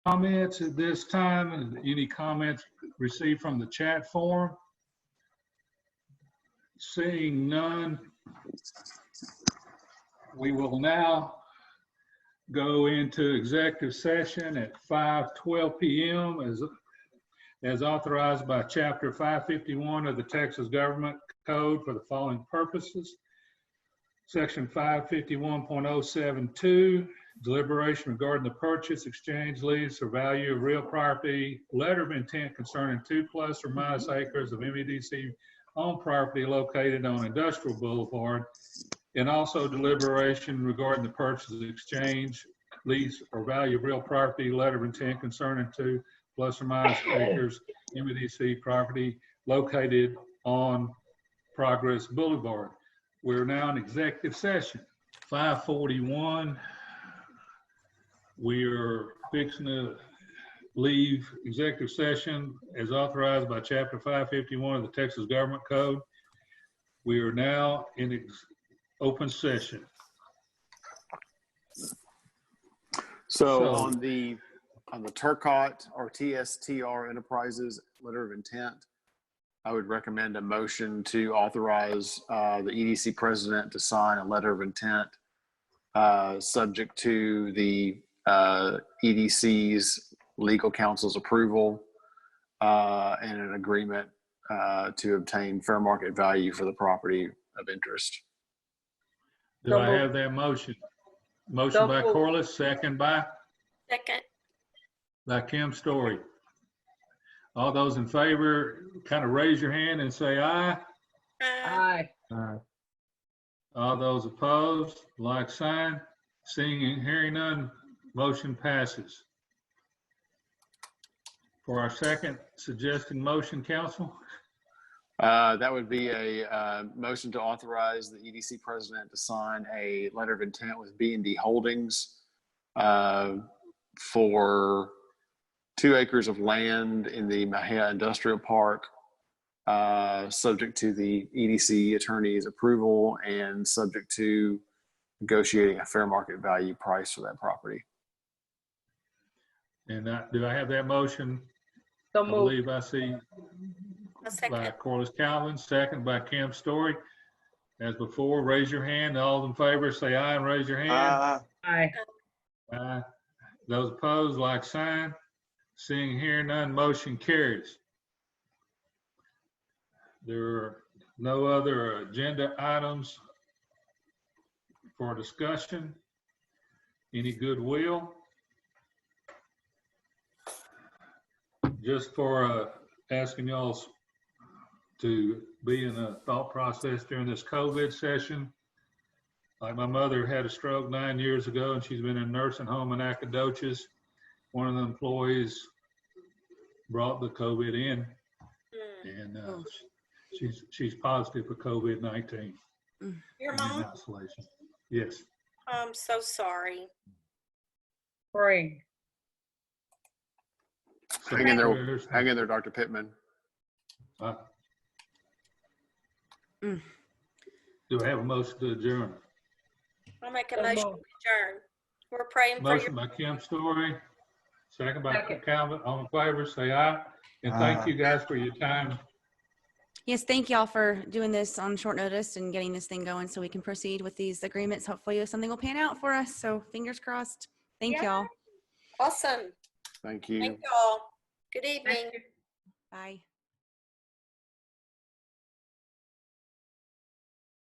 comments at this time? And any comments received from the chat forum? Seeing none, we will now go into executive session at 5:12 p.m. as authorized by Chapter 551 of the Texas Government Code for the following purposes. Section 551.072, deliberation regarding the purchase, exchange, lease, or value of real property, letter of intent concerning 2 plus or minus acres of MEDC owned property located on Industrial Boulevard, and also deliberation regarding the purchase, exchange, lease, or value of real property, letter of intent concerning 2 plus or minus acres MEDC property located on Progress Boulevard. We're now in executive session. 5:41. We're fixing to leave executive session as authorized by Chapter 551 of the Texas Government Code. We are now in open session. So on the Turcotte or TSTR Enterprises letter of intent, I would recommend a motion to authorize the EDC president to sign a letter of intent subject to the EDC's legal counsel's approval and an agreement to obtain fair market value for the property of interest. Do I have that motion? Motion by Corliss, second by? Second. By Kim Story. All those in favor, kind of raise your hand and say aye. Aye. Aye. All those opposed, like sign. Seeing and hearing none, motion passes. For our second suggested motion, council? That would be a motion to authorize the EDC president to sign a letter of intent with B&D Holdings for 2 acres of land in the Mexia Industrial Park, subject to the EDC attorney's approval and subject to negotiating a fair market value price for that property. And do I have that motion? So I believe I see by Corliss Calvin, second by Kim Story. As before, raise your hand. All in favor, say aye and raise your hand. Aye. Aye. Those opposed, like sign. Seeing and hearing none, motion carries. There are no other agenda items for discussion. Any goodwill? Just for asking y'all to be in a thought process during this COVID session. Like my mother had a stroke 9 years ago and she's been in a nursing home in Nacogdoches. One of the employees brought the COVID in and she's positive for COVID-19. Your mom? Isolation. Yes. I'm so sorry. Praying. So Hang in there, Dr. Pittman. Do I have a motion to adjourn? I'll make a motion to adjourn. We're praying for Motion by Kim Story, second by Calvin. All in favor, say aye. And thank you guys for your time. Yes, thank y'all for doing this on short notice and getting this thing going so we can proceed with these agreements. Hopefully something will pan out for us. So fingers crossed. Thank y'all. Awesome. Thank you. Thank y'all. Good evening. Bye.